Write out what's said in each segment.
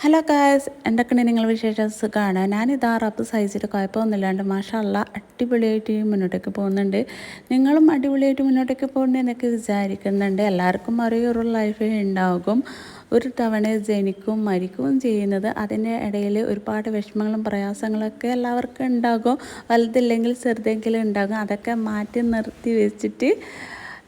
Hello guys, എന്തൊക്കെയാണ് നിങ്ങൾ വിശേഷം? സുഖമാണ്. ഞാനിതാ റബ്ബ് സൈസിൽ കുഴപ്പമൊന്നുമില്ലാണ്ട് മാഷാ അടിപൊളിയായിട്ട് മുന്നോട്ടേക്ക് പോകുന്നുണ്ട്. നിങ്ങളും അടിപൊളിയായിട്ട് മുന്നോട്ടേക്ക് പോകുന്നുണ്ട് എന്നൊക്കെ വിചാരിക്കുന്നുണ്ട്. എല്ലാവർക്കും ഒരു ലൈഫ് ഉണ്ടാകും. ഒരു തവണ ജനിക്കും മരിക്കുകയും ചെയ്യുന്നത്. അതിൻ്റെ ഇടയിൽ ഒരുപാട് വിഷമങ്ങളും പ്രയാസങ്ങളൊക്കെ എല്ലാവർക്കും ഉണ്ടാകും. വലുതില്ലെങ്കിൽ ചെറുതെങ്കിലും ഉണ്ടാകും. അതൊക്കെ മാറ്റി നിർത്തി വെച്ചിട്ട്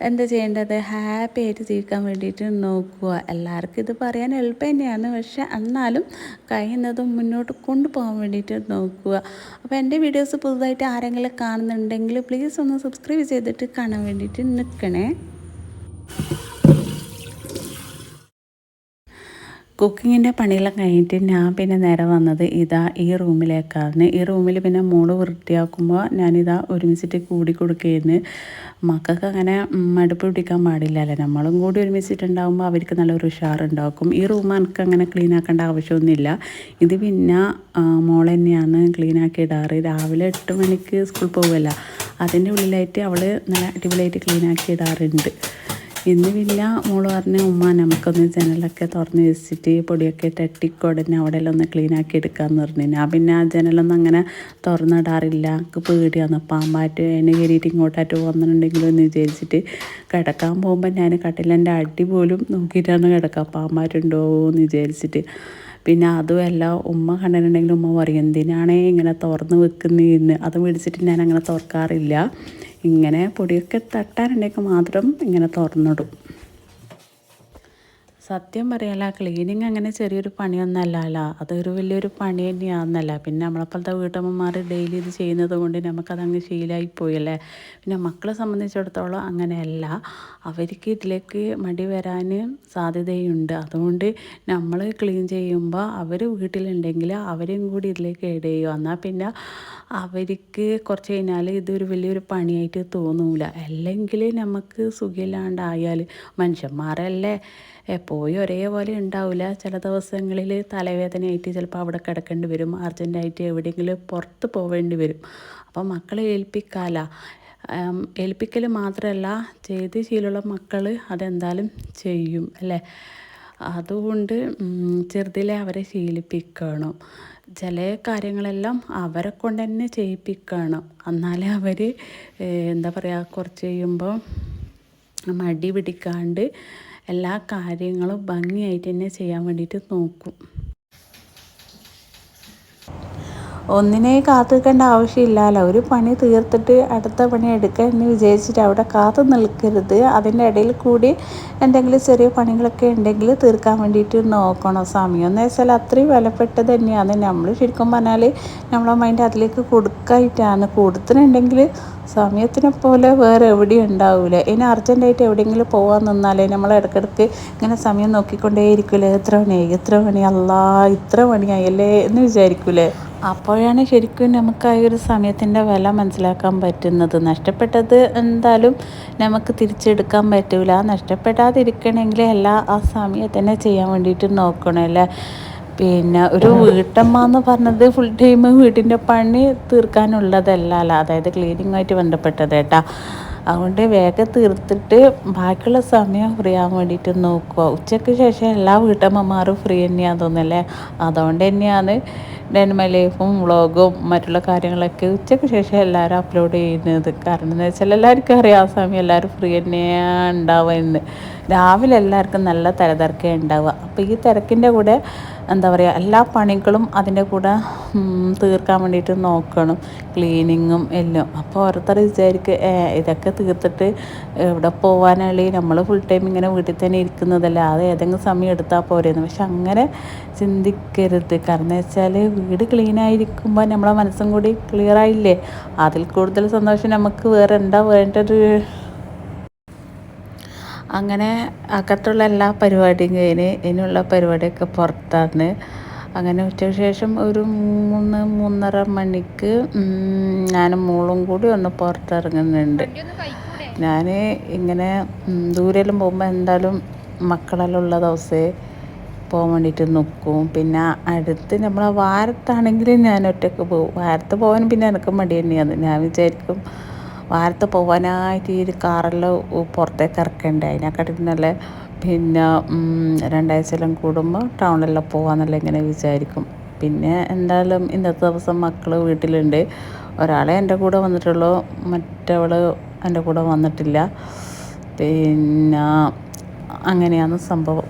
എന്താ ചെയ്യേണ്ടത്? ഹാപ്പി ആയിട്ട് ജീവിക്കാൻ വേണ്ടിയിട്ട് നോക്കുക. എല്ലാവർക്കും ഇത് പറയാൻ എളുപ്പം തന്നെയാണ്, പക്ഷെ എന്നാലും കഴിയുന്നതും മുന്നോട്ട് കൊണ്ടുപോകാൻ വേണ്ടിയിട്ട് നോക്കുക. അപ്പോൾ എൻ്റെ വീഡിയോസ് പുതുതായിട്ട് ആരെങ്കിലും കാണുന്നുണ്ടെങ്കിൽ പ്ലീസ് ഒന്ന് സബ്സ്ക്രൈബ് ചെയ്തിട്ട് കാണാൻ വേണ്ടിയിട്ട് നിൽക്കണേ. കുക്കിങ്ങിൻ്റെ പണിയെല്ലാം കഴിഞ്ഞിട്ട് ഞാൻ പിന്നെ നേരെ വന്നത് ഇതാ ഈ റൂമിലേക്കാണ്. ഈ റൂമിൽ പിന്നെ മോള് വൃത്തിയാക്കുമ്പോൾ ഞാനിതാ ഒരുമിച്ചിട്ട് കൂടി കൊടുക്കുകയെന്ന്. മക്കൾക്ക് അങ്ങനെ മടുപ്പ് പിടിക്കാൻ പാടില്ലല്ലോ. നമ്മളും കൂടി ഒരുമിച്ചിട്ടുണ്ടാകുമ്പോൾ അവർക്ക് നല്ലൊരു ഉഷാറുണ്ടാക്കും. ഈ റൂം എനിക്ക് അങ്ങനെ ക്ലീൻ ആക്കേണ്ട ആവശ്യമൊന്നുമില്ല. ഇത് പിന്നെ മോൾ തന്നെയാണ് ക്ലീൻ ആക്കി ഇടാറ്. രാവിലെ 8 മണിക്ക് സ്കൂൾ പോകുമല്ലോ, അതിൻ്റെ ഉള്ളിലായിട്ട് അവൾ നല്ല അടിപൊളിയായിട്ട് ക്ലീൻ ആക്കി ഇടാറുണ്ട്. ഇന്ന് പിന്നെ മോള് പറഞ്ഞു, ഉമ്മ നമുക്കൊന്ന് ജനലൊക്കെ തുറന്ന് വെച്ചിട്ട് പൊടിയൊക്കെ തട്ടിക്കൊടനെ അവിടെയെല്ലാം ഒന്ന് ക്ലീൻ ആക്കി എടുക്കാമെന്ന് പറഞ്ഞു. ഞാൻ പിന്നെ ആ ജനലൊന്നും അങ്ങനെ തുറന്നിടാറില്ല. എനിക്ക് പേടിയാണ് പാമ്പായിട്ട് അതിന് കയറിയിട്ട് ഇങ്ങോട്ടായിട്ട് വന്നിട്ടുണ്ടെങ്കിലും എന്ന് വിചാരിച്ചിട്ട് കിടക്കാൻ പോകുമ്പോൾ ഞാൻ കട്ടിലിൻ്റെ അടി പോലും നോക്കിയിട്ടാണ് കിടക്കുക, പാമ്പായിട്ടുണ്ടോ എന്ന് വിചാരിച്ചിട്ട്. പിന്നെ അതുമല്ല, ഉമ്മ കണ്ടിട്ടുണ്ടെങ്കിൽ ഉമ്മ പറയും എന്തിനാണേ ഇങ്ങനെ തുറന്ന് വെക്കുന്നതെന്ന്. അത് മേടിച്ചിട്ട് ഞാൻ അങ്ങനെ തുറക്കാറില്ല. ഇങ്ങനെ പൊടിയൊക്കെ തട്ടാനുണ്ടെങ്കിൽ മാത്രം ഇങ്ങനെ തുറന്നിടും. സത്യം പറയാല, ക്ലീനിങ് അങ്ങനെ ചെറിയൊരു പണിയൊന്നല്ലല്ലോ, അതൊരു വലിയൊരു പണി തന്നെയാണെന്നല്ല. പിന്നെ നമ്മളെപ്പോലത്തെ വീട്ടമ്മമാർ ഡെയിലി ഇത് ചെയ്യുന്നത് കൊണ്ട് നമുക്കതങ്ങ് ശീലമായിപ്പോയല്ലേ. പിന്നെ മക്കളെ സംബന്ധിച്ചിടത്തോളം അങ്ങനെയല്ല, അവർക്ക് ഇതിലേക്ക് മടി വരാൻ സാധ്യതയുണ്ട്. അതുകൊണ്ട് നമ്മൾ ക്ലീൻ ചെയ്യുമ്പോൾ അവർ വീട്ടിലുണ്ടെങ്കിൽ അവരെയും കൂടി ഇതിലേക്ക് ആഡ് ചെയ്യും. എന്നാൽ പിന്നെ അവർക്ക് കുറച്ച് കഴിഞ്ഞാൽ ഇതൊരു വലിയൊരു പണിയായിട്ട് തോന്നൂല. അല്ലെങ്കിൽ നമുക്ക് സുഖമില്ലാണ്ടായാൽ മനുഷ്യന്മാരല്ലേ, എപ്പോഴും ഒരേപോലെ ഉണ്ടാവില്ല. ചില ദിവസങ്ങളിൽ തലവേദനയായിട്ട് ചിലപ്പോൾ അവിടെ കിടക്കേണ്ടി വരും, അർജൻറ്റായിട്ട് എവിടെയെങ്കിലും പുറത്ത് പോവേണ്ടി വരും. അപ്പോൾ മക്കളെ ഏൽപ്പിക്കൽ മാത്രമല്ല, ചെയ്ത് ശീലമുള്ള മക്കൾ അതെന്തായാലും ചെയ്യും അല്ലേ. അതുകൊണ്ട് ചെറുതിലെ അവരെ ശീലിപ്പിക്കണം. ചില കാര്യങ്ങളെല്ലാം അവരെ കൊണ്ട് തന്നെ ചെയ്യിപ്പിക്കണം. എന്നാലേ അവർ എന്താ പറയുക, കുറച്ച് കഴിയുമ്പോൾ മടി പിടിക്കാണ്ട് എല്ലാ കാര്യങ്ങളും ഭംഗിയായിട്ട് തന്നെ ചെയ്യാൻ വേണ്ടിയിട്ട് നോക്കും. ഒന്നിനെ കാത്തു നിൽക്കേണ്ട ആവശ്യമില്ലല്ലോ. ഒരു പണി തീർത്തിട്ട് അടുത്ത പണി എടുക്കുക എന്ന് വിചാരിച്ചിട്ട് അവിടെ കാത്തു നിൽക്കരുത്. അതിൻ്റെ ഇടയിൽ കൂടി എന്തെങ്കിലും ചെറിയ പണികളൊക്കെ ഉണ്ടെങ്കിൽ തീർക്കാൻ വേണ്ടിയിട്ട് നോക്കണം. സമയം എന്ന് വെച്ചാൽ അത്രയും വിലപ്പെട്ടത് തന്നെയാണ്. നമ്മൾ ശരിക്കും പറഞ്ഞാൽ നമ്മളെ മൈൻഡ് അതിലേക്ക് കൊടുക്കായിട്ടാണ്. കൊടുത്തിട്ടുണ്ടെങ്കിൽ സമയത്തിനെ പോലെ വേറെ എവിടെയും ഉണ്ടാവില്ല. ഇനി അർജൻറ്റായിട്ട് എവിടെയെങ്കിലും പോകാൻ നിന്നാലേ നമ്മൾ ഇടയ്ക്കിടയ്ക്ക് ഇങ്ങനെ സമയം നോക്കിക്കൊണ്ടേയിരിക്കില്ലേ, എത്ര മണി അല്ലാ ഇത്ര മണിയായല്ലേ എന്ന് വിചാരിക്കൂലേ. അപ്പോഴാണ് ശരിക്കും നമുക്ക് ആ ഒരു സമയത്തിൻ്റെ വില മനസ്സിലാക്കാൻ പറ്റുന്നത്. നഷ്ടപ്പെട്ടത് എന്തായാലും നമുക്ക് തിരിച്ചെടുക്കാൻ പറ്റില്ല. നഷ്ടപ്പെടാതിരിക്കണമെങ്കിൽ എല്ലാം ആ സമയത്ത് തന്നെ ചെയ്യാൻ വേണ്ടിയിട്ട് നോക്കണം അല്ലേ. പിന്നെ ഒരു വീട്ടമ്മ എന്ന് പറഞ്ഞത് ഫുൾ ടൈം വീട്ടിൻ്റെ പണി തീർക്കാനുള്ളതല്ല, അതായത് ക്ലീനിങ്ങുമായിട്ട് ബന്ധപ്പെട്ടത് കേട്ടോ. അതുകൊണ്ട് വേഗം തീർത്തിട്ട് ബാക്കിയുള്ള സമയം ഫ്രീ ആകാൻ വേണ്ടിയിട്ട് നോക്കുക. ഉച്ചയ്ക്ക് ശേഷം എല്ലാ വീട്ടമ്മമാരും ഫ്രീ തന്നെയാണെന്ന് തോന്നുന്നല്ലേ. അതുകൊണ്ട് തന്നെയാണ് ഡെൻമൈ ലൈഫും വ്ളോഗും മറ്റുള്ള കാര്യങ്ങളൊക്കെ ഉച്ചയ്ക്ക് ശേഷം എല്ലാവരും അപ്ലോഡ് ചെയ്യുന്നത്. കാരണം എന്ന് വെച്ചാൽ എല്ലാവർക്കും അറിയാം ആ സമയം എല്ലാവരും ഫ്രീ തന്നെയാണ് ഉണ്ടാവുക. രാവിലെ എല്ലാവർക്കും നല്ല തിരക്കേ ഉണ്ടാവുക. അപ്പോൾ ഈ തിരക്കിൻ്റെ കൂടെ എന്താ പറയുക, എല്ലാ പണികളും അതിൻ്റെ കൂടെ തീർക്കാൻ വേണ്ടിയിട്ട് നോക്കണം, ക്ലീനിങ്ങും എല്ലാം. അപ്പോൾ ഓരോരുത്തർ വിചാരിക്കും ഇതൊക്കെ തീർത്തിട്ട് എവിടെ പോകാനുള്ള, നമ്മൾ ഫുൾ ടൈം ഇങ്ങനെ വീട്ടിൽ തന്നെ ഇരിക്കുന്നതല്ല, അത് ഏതെങ്കിലും സമയം എടുത്താൽ പോരെയെന്ന്. പക്ഷെ അങ്ങനെ ചിന്തിക്കരുത്. കാരണം വെച്ചാൽ വീട് ക്ലീനായിരിക്കുമ്പോൾ നമ്മളെ മനസ്സും കൂടി ക്ലിയർ ആയില്ലേ, അതിൽ കൂടുതൽ സന്തോഷം നമുക്ക് വേറെ എന്താ വേണ്ടത്. അങ്ങനെ അകത്തുള്ള എല്ലാ പരിപാടിയും കഴിഞ്ഞ് ഇനിയുള്ള പരിപാടിയൊക്കെ പുറത്താണ്. അങ്ങനെ ഉച്ചയ്ക്ക് ശേഷം ഒരു 3-3:30 മണിക്ക് ഞാനും മോളും കൂടി ഒന്ന് പുറത്തിറങ്ങുന്നുണ്ട്. ഞാൻ ഇങ്ങനെ ദൂരെല്ലാം പോകുമ്പോൾ എന്തായാലും മക്കളെല്ലാം ഉള്ള ദിവസമേ പോകാൻ വേണ്ടിയിട്ട് നിൽക്കും. പിന്നെ അടുത്ത് നമ്മളെ വാരത്താണെങ്കിൽ ഞാൻ ഒറ്റയ്ക്ക് പോകും. വാരത്ത് പോകാൻ പിന്നെ എനിക്ക് മടി തന്നെയാണ്. ഞാൻ വിചാരിക്കും വാരത്ത് പോകാനായിട്ട് ഈ ഒരു കാറെല്ലാം പുറത്തേക്ക് ഇറക്കണ്ടേ, അതിനെക്കാട്ടി നല്ല പിന്നെ 2 ആഴ്ചയെല്ലാം കൂടുമ്പോൾ ടൗണിലെല്ലാം പോകാമെന്നെല്ലാം ഇങ്ങനെ വിചാരിക്കും. പിന്നെ എന്തായാലും ഇന്നത്തെ ദിവസം മക്കൾ വീട്ടിലുണ്ട്. ഒരാളെ എൻ്റെ കൂടെ വന്നിട്ടുള്ളൂ, മറ്റവൾ എൻ്റെ കൂടെ വന്നിട്ടില്ല. പിന്നെ അങ്ങനെയാണ് സംഭവം.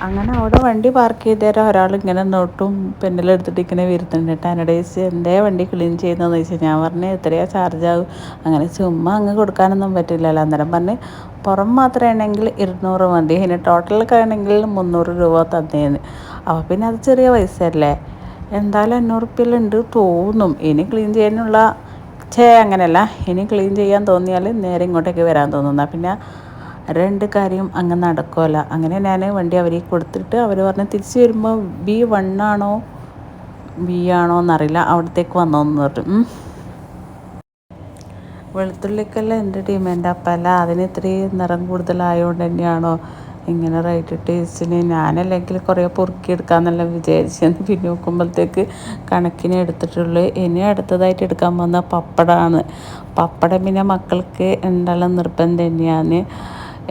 അങ്ങനെ അവിടെ വണ്ടി പാർക്ക് ചെയ്ത് തരാൻ ഒരാൾ ഇങ്ങനെ നോട്ടും പെൻഡലും എടുത്തിട്ട് ഇങ്ങനെ വരുന്നുണ്ട് കേട്ടോ. എന്നോട് ചോദിച്ച് എന്തേ വണ്ടി ക്ലീൻ ചെയ്യുന്നതെന്ന് ചോദിച്ചാൽ ഞാൻ പറഞ്ഞ് എത്രയാ ചാർജ് ആവും, അങ്ങനെ ചുമ്മാ അങ്ങ് കൊടുക്കാനൊന്നും പറ്റില്ലല്ലോ. അന്നേരം പറഞ്ഞ് പുറം മാത്രമാണെങ്കിൽ 200 മതി, ഇനി ടോട്ടലൊക്കെ ആണെങ്കിൽ 300 രൂപ തന്നേന്ന്. അപ്പോൾ പിന്നെ അത് ചെറിയ പൈസ അല്ലേ, എന്തായാലും 500 റുപ്യയിലുണ്ട് തോന്നും. ഇനി ക്ലീൻ ചെയ്യാനുള്ള അങ്ങനെയല്ല, ഇനി ക്ലീൻ ചെയ്യാൻ തോന്നിയാൽ നേരെ ഇങ്ങോട്ടേക്ക് വരാൻ തോന്നുന്ന, പിന്നെ 2 കാര്യം അങ്ങ് നടക്കുമല്ല. അങ്ങനെ ഞാൻ വണ്ടി അവർക്ക് കൊടുത്തിട്ട് അവർ പറഞ്ഞ് തിരിച്ച് വരുമ്പോൾ B1 ആണോ B ആണോ എന്നറിയില്ല, അവിടത്തേക്ക് വന്നോന്ന് പറഞ്ഞു. വെളുത്തുള്ളിക്കെല്ലാം എൻ്റെ ഡിമാൻഡ് അപ്പല്ല, അതിന് ഇത്രയും നിറം കൂടുതലായതുകൊണ്ട് തന്നെയാണോ ഇങ്ങനെ റേറ്റ് ടേസ്റ്റിന്. ഞാനല്ലെങ്കിൽ കുറേ പൊറുക്കിയെടുക്കാമെന്നെല്ലാം വിചാരിച്ചെന്ന്, പിന്നെ നോക്കുമ്പോഴത്തേക്ക് കണക്കിന് എടുത്തിട്ടുള്ളൂ. ഇനി അടുത്തതായിട്ട് എടുക്കാൻ പോകുന്ന പപ്പടമാണ്. പപ്പടം പിന്നെ മക്കൾക്ക് എന്തായാലും നിർബന്ധം തന്നെയാണ്.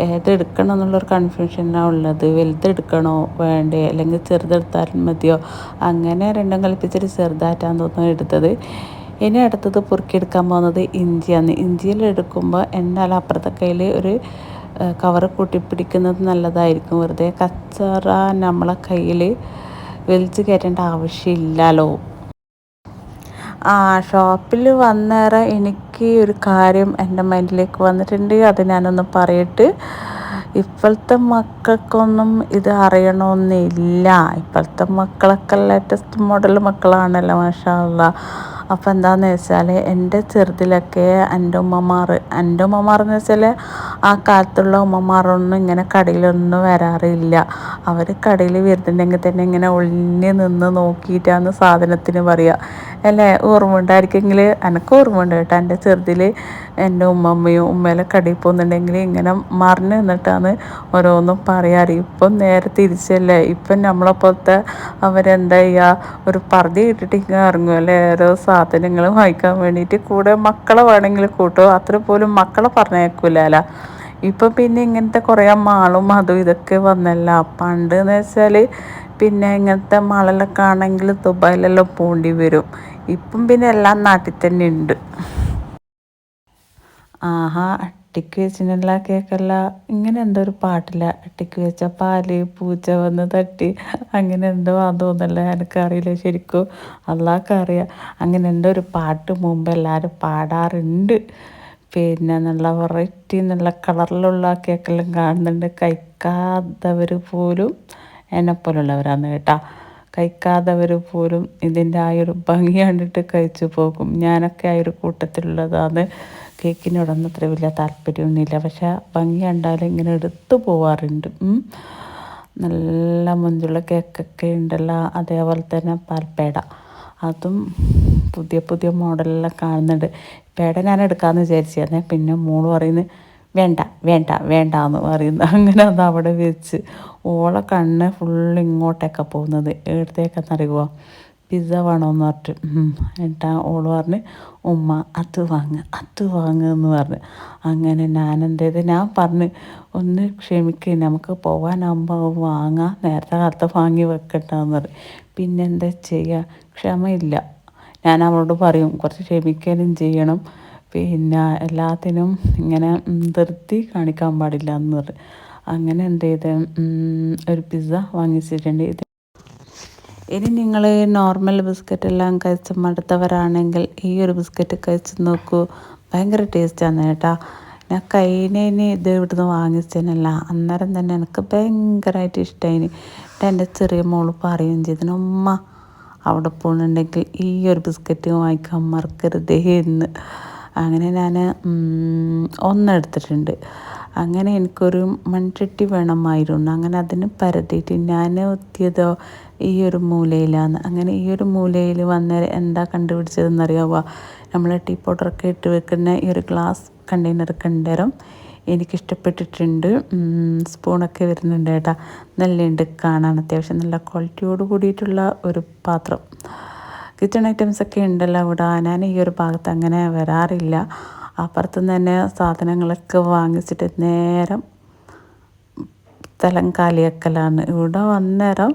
ഏതെടുക്കണം എന്നുള്ളൊരു കൺഫ്യൂഷനാണ് ഉള്ളത്. വലുതെടുക്കണോ വേണ്ടേ, അല്ലെങ്കിൽ ചെറുതെടുത്താലും മതിയോ, അങ്ങനെ രണ്ടും കളിപ്പിച്ചിട്ട് ചെറുതായിട്ടാണ് തോന്നുന്നു എടുത്തത്. ഇനി അടുത്തത് പൊറുക്കിയെടുക്കാൻ പോകുന്നത് ഇഞ്ചിയാണ്. ഇഞ്ചിയിലെടുക്കുമ്പോൾ എന്തായാലും അപ്പുറത്തെ കയ്യിൽ ഒരു കവറ് കൂട്ടിപ്പിടിക്കുന്നത് നല്ലതായിരിക്കും. വെറുതെ കച്ചറ നമ്മളെ കയ്യിൽ വലിച്ച് കയറ്റേണ്ട ആവശ്യമില്ലല്ലോ. ഷോപ്പിൽ വന്നേരം എനിക്ക് ഒരു കാര്യം എൻ്റെ മൈൻഡിലേക്ക് വന്നിട്ടുണ്ട്, അത് ഞാനൊന്ന് പറയട്ട്. ഇപ്പോഴത്തെ മക്കൾക്കൊന്നും ഇത് അറിയണമെന്നില്ല. ഇപ്പോഴത്തെ മക്കളൊക്കെ ലേറ്റസ്റ്റ് മോഡൽ മക്കളാണല്ലോ, മാഷാ അല്ലാഹ്. അപ്പോൾ എന്താണെന്ന് വെച്ചാൽ എൻ്റെ ചെറുതിലൊക്കെ എൻ്റെ ഉമ്മമാരെന്ന് വെച്ചാൽ ആ കാലത്തുള്ള ഉമ്മമാരൊന്നും ഇങ്ങനെ കടയിലൊന്നും വരാറില്ല. അവർ കടയിൽ വരുന്നുണ്ടെങ്കിൽ തന്നെ ഇങ്ങനെ ഒളിഞ്ഞ് നിന്ന് നോക്കിയിട്ടാണ് സാധനത്തിന് പറയുക അല്ലേ. ഓർമ്മ ഉണ്ടായിരിക്കെങ്കിൽ, എനിക്ക് ഓർമ്മ ഉണ്ട് കേട്ടോ, എൻ്റെ ചെറുതിൽ എൻ്റെ ഉമ്മയിലെ കടയിൽ പോകുന്നുണ്ടെങ്കിൽ ഇങ്ങനെ മറിഞ്ഞ് നിന്നിട്ടാണ് ഓരോന്നും പറയാറ്. ഇപ്പം നേരെ തിരിച്ചല്ലേ. ഇപ്പം നമ്മളെപ്പോലത്തെ അവരെന്താ ചെയ്യുക, ഒരു പർദ്ദ ഇട്ടിട്ട് ഇങ്ങനെ ഇറങ്ങും അല്ലേ ഓരോ സാധനങ്ങൾ വാങ്ങിക്കാൻ വേണ്ടിയിട്ട്. കൂടെ മക്കളെ വേണമെങ്കിൽ കൂട്ടും, അത്ര പോലും മക്കളെ പറഞ്ഞേക്കില്ലല്ലോ. ഇപ്പം പിന്നെ ഇങ്ങനത്തെ കുറേ മാളും അതും ഇതൊക്കെ വന്നല്ല. പണ്ട് എന്ന് വെച്ചാൽ പിന്നെ ഇങ്ങനത്തെ മാളെല്ലാം ആണെങ്കിൽ ദുബായിലെല്ലാം പോകേണ്ടി വരും. ഇപ്പം പിന്നെ എല്ലാം നാട്ടിൽ തന്നെ ഉണ്ട്. അട്ടിക്ക് വെച്ചിട്ടുള്ള കേക്കല്ല, ഇങ്ങനെ എന്തോ ഒരു പാട്ടില്ല, അട്ടിക്ക് വെച്ച പാല് പൂച്ച വന്ന് തട്ടി, അങ്ങനെ എന്തോ തോന്നല്ല, എനിക്കറിയില്ല ശരിക്കും, അള്ളാഹ്ക്കറിയാം. അങ്ങനെ എന്തോ ഒരു പാട്ട് മുമ്പ് എല്ലാവരും പാടാറുണ്ട്. പിന്നെ നല്ല വെറൈറ്റി നല്ല കളറിലുള്ള കേക്കെല്ലാം കാണുന്നുണ്ട്. കഴിക്കാത്തവർ പോലും എന്നെപ്പോലുള്ളവരാണ് കേട്ടോ. കഴിക്കാത്തവർ പോലും ഇതിൻ്റെ ആ ഒരു ഭംഗി കണ്ടിട്ട് കഴിച്ചു പോകും. ഞാനൊക്കെ ആ ഒരു കൂട്ടത്തിലുള്ളതാണ്. കേക്കിനോടൊന്നും അത്ര വലിയ താല്പര്യമൊന്നുമില്ല, പക്ഷേ ഭംഗി കണ്ടാലും ഇങ്ങനെ എടുത്തു പോവാറുണ്ട്. നല്ല മൊഞ്ചുള്ള കേക്കൊക്കെ ഉണ്ടല്ലോ, അതേപോലെ തന്നെ പാൽപ്പേട, അതും പുതിയ പുതിയ മോഡലെല്ലാം കാണുന്നുണ്ട്. പേട ഞാൻ എടുക്കാമെന്ന് വിചാരിച്ചേ, പിന്നെ മോള് പറയുന്നത് വേണ്ട വേണ്ട വേണ്ട എന്ന് പറയുന്നു. അങ്ങനെ അത് അവിടെ വെച്ച് ഓളെ കണ്ണ് ഫുള്ള് ഇങ്ങോട്ടേക്കാണ് പോകുന്നത്. എവിടത്തേക്കെന്നറിയുമോ, പിസ്സ വേണമെന്ന് പറഞ്ഞിട്ട്. എന്നിട്ടാ ഓള് പറഞ്ഞ് ഉമ്മ അത് വാങ്ങ് എന്ന് പറഞ്ഞ്. അങ്ങനെ ഞാൻ പറഞ്ഞ് ഒന്ന് ക്ഷമിക്കുക, നമുക്ക് പോകാനാകുമ്പോൾ വാങ്ങാം, നേരത്തെ കാലത്ത് വാങ്ങി വെക്കണ്ടെന്ന് പറയും. പിന്നെന്താ ചെയ്യുക, ക്ഷമയില്ല. ഞാൻ അവളോട് പറയും കുറച്ച് ക്ഷമിക്കാനും ചെയ്യണം, പിന്നെ എല്ലാത്തിനും ഇങ്ങനെ ധൃതി കാണിക്കാൻ പാടില്ല എന്ന് പറയും. അങ്ങനെ എന്ത് ചെയ്ത് ഒരു പിസ്സ വാങ്ങിച്ചിട്ടുണ്ട്. ഇനി നിങ്ങൾ നോർമൽ ബിസ്ക്കറ്റെല്ലാം കഴിച്ച് മടുത്തവരാണെങ്കിൽ ഈ ഒരു ബിസ്ക്കറ്റ് കഴിച്ച് നോക്കൂ, ഭയങ്കര ടേസ്റ്റാണ് കേട്ടോ. ഞാൻ കഴിഞ്ഞതിന് ഇത് ഇവിടുന്ന് വാങ്ങിച്ചതിനല്ല, അന്നേരം തന്നെ എനിക്ക് ഭയങ്കരമായിട്ട് ഇഷ്ടമായിന്. എൻ്റെ ചെറിയ മോള് പറയുകയും ചെയ്തിന്, ഉമ്മ അവിടെ പോകുന്നുണ്ടെങ്കിൽ ഈ ഒരു ബിസ്ക്കറ്റ് വാങ്ങിക്കാൻ മറക്കരുതേ എന്ന്. അങ്ങനെ ഞാൻ ഒന്നെടുത്തിട്ടുണ്ട്. അങ്ങനെ എനിക്കൊരു മൺചട്ടി വേണമായിരുന്നു. അങ്ങനെ അതിന് പരതിയിട്ട് ഞാൻ എത്തിയതോ ഈ ഒരു മൂലയിലാണ്. അങ്ങനെ ഈ ഒരു മൂലയിൽ വന്ന് എന്താ കണ്ടുപിടിച്ചതെന്നറിയാമോ, നമ്മൾ ടീ പൗഡറൊക്കെ ഇട്ട് വെക്കുന്ന ഈ ഒരു ഗ്ലാസ് കണ്ടെയ്നറൊക്കെ ഉണ്ടേരം എനിക്കിഷ്ടപ്പെട്ടിട്ടുണ്ട്. സ്പൂണൊക്കെ വരുന്നുണ്ട് കേട്ടോ, നല്ലുണ്ട് കാണാൻ, അത്യാവശ്യം നല്ല ക്വാളിറ്റിയോട് കൂടിയിട്ടുള്ള ഒരു പാത്രം കിച്ചൺ ഐറ്റംസൊക്കെ ഉണ്ടല്ലോ ഇവിടെ. ഞാൻ ഈ ഒരു ഭാഗത്ത് അങ്ങനെ വരാറില്ല. അപ്പുറത്തുനിന്ന് തന്നെ സാധനങ്ങളൊക്കെ വാങ്ങിച്ചിട്ട് നേരം സ്ഥലം കാലിയാക്കലാണ്. ഇവിടെ വന്നേരം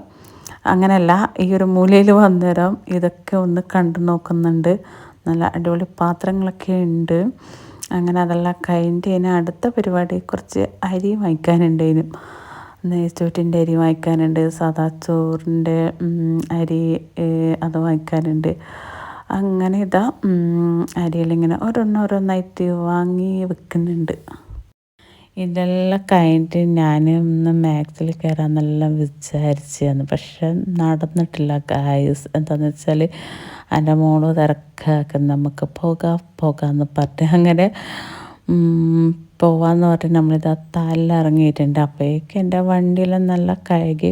അങ്ങനെയല്ല, ഈ ഒരു മൂലയിൽ വന്നേരം ഇതൊക്കെ ഒന്ന് കണ്ടു നോക്കുന്നുണ്ട്. നല്ല അടിപൊളി പാത്രങ്ങളൊക്കെ ഉണ്ട്. അങ്ങനെ അതെല്ലാം കഴിഞ്ഞിട്ട് ഇനി അടുത്ത പരിപാടി കുറച്ച് അരി വാങ്ങിക്കാനുണ്ട്. ഇതിനും നെയ്ച്ചോറ്റിൻ്റെ അരി വാങ്ങിക്കാനുണ്ട്, സാദാ ചോറിൻ്റെ അരി അത് വാങ്ങിക്കാനുണ്ട്. അങ്ങനെ ഇതാ അരിയിലിങ്ങനെ ഓരോന്നോരോന്നായിട്ട് വാങ്ങി വെക്കുന്നുണ്ട്. ഇതെല്ലാം കഴിഞ്ഞിട്ട് ഞാൻ ഒന്ന് മാക്സിൽ കയറാമെന്നെല്ലാം വിചാരിച്ചായിരുന്നു. പക്ഷെ നടന്നിട്ടില്ല ഗായ്സ്. എന്താണെന്ന് വെച്ചാൽ എൻ്റെ മോള് തിരക്കാക്കും, നമുക്ക് പോകാമെന്ന് പറഞ്ഞിട്ട് അങ്ങനെ പോവാന്ന് പറഞ്ഞിട്ട് നമ്മളിതാ തലയിറങ്ങിയിട്ടുണ്ട്. അപ്പോഴേക്കും എൻ്റെ വണ്ടിയെല്ലാം നല്ല കഴുകി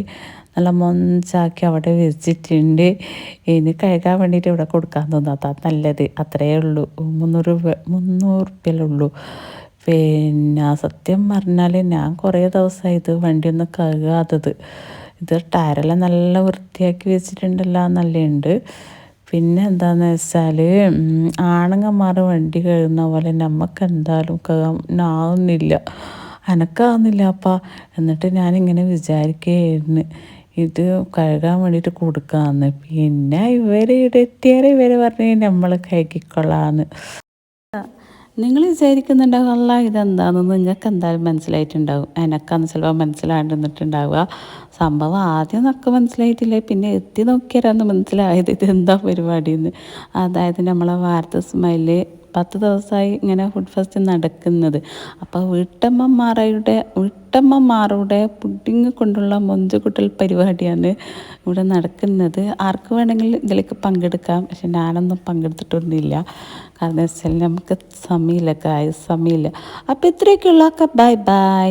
നല്ല മൊഞ്ചാക്കി അവിടെ വെച്ചിട്ടുണ്ട്. ഇനി കഴുകാൻ വേണ്ടിയിട്ട് ഇവിടെ കൊടുക്കാൻ തോന്നാത്ത നല്ലത്. അത്രയേ ഉള്ളൂ, 300 റുപ്യല്ലേ ഉള്ളൂ. പിന്നെ സത്യം പറഞ്ഞാൽ ഞാൻ കുറേ ദിവസമായി ഇത് വണ്ടിയൊന്ന് കഴുകാത്തത്. ഇത് ടയറെല്ലാം നല്ല വൃത്തിയാക്കി വെച്ചിട്ടുണ്ടല്ലോ, നല്ലുണ്ട്. പിന്നെ എന്താണെന്ന് വെച്ചാൽ ആണുങ്ങന്മാർ വണ്ടി കഴുകുന്ന പോലെ നമുക്ക് എന്തായാലും കഴുകാനാവുന്നില്ല, എനക്കാവുന്നില്ല അപ്പം. എന്നിട്ട് ഞാനിങ്ങനെ വിചാരിക്കുകയായിരുന്നു ഇത് കഴുകാൻ വേണ്ടിയിട്ട് കൊടുക്കാമെന്ന്. പിന്നെ ഇവർ ഇവിടെ എത്തിയാൽ ഇവർ പറഞ്ഞ് നമ്മൾ കഴുകിക്കൊള്ളാമെന്ന്. നിങ്ങൾ വിചാരിക്കുന്നുണ്ടാവും അല്ല ഇതെന്താണെന്ന്. നിങ്ങൾക്ക് എന്തായാലും മനസ്സിലായിട്ടുണ്ടാവും. എനക്കാന്ന് ചിലപ്പോൾ മനസ്സിലാണ്ടിരുന്നിട്ടുണ്ടാവുക. സംഭവം ആദ്യം നമുക്ക് മനസ്സിലായിട്ടില്ല, പിന്നെ എത്തി നോക്കിയാലാണ് മനസ്സിലായത് ഇതെന്താ പരിപാടിയെന്ന്. അതായത് നമ്മളെ ഭാരത സ്മൈല് 10 ദിവസമായി ഇങ്ങനെ ഫുഡ് ഫെസ്റ്റ് നടക്കുന്നത്. അപ്പോൾ വീട്ടമ്മമാരുടെ പുഡിങ് കൊണ്ടുള്ള മൊഞ്ചുകുട്ടൽ പരിപാടിയാണ് ഇവിടെ നടക്കുന്നത്. ആർക്ക് വേണമെങ്കിലും ഇതിലേക്ക് പങ്കെടുക്കാം. പക്ഷെ ഞാനൊന്നും പങ്കെടുത്തിട്ടൊന്നുമില്ല. കാരണം വെച്ചാൽ നമുക്ക് സമയമില്ല, സമയമില്ല. അപ്പോൾ ഇത്രയൊക്കെയുള്ള ബൈ ബൈ.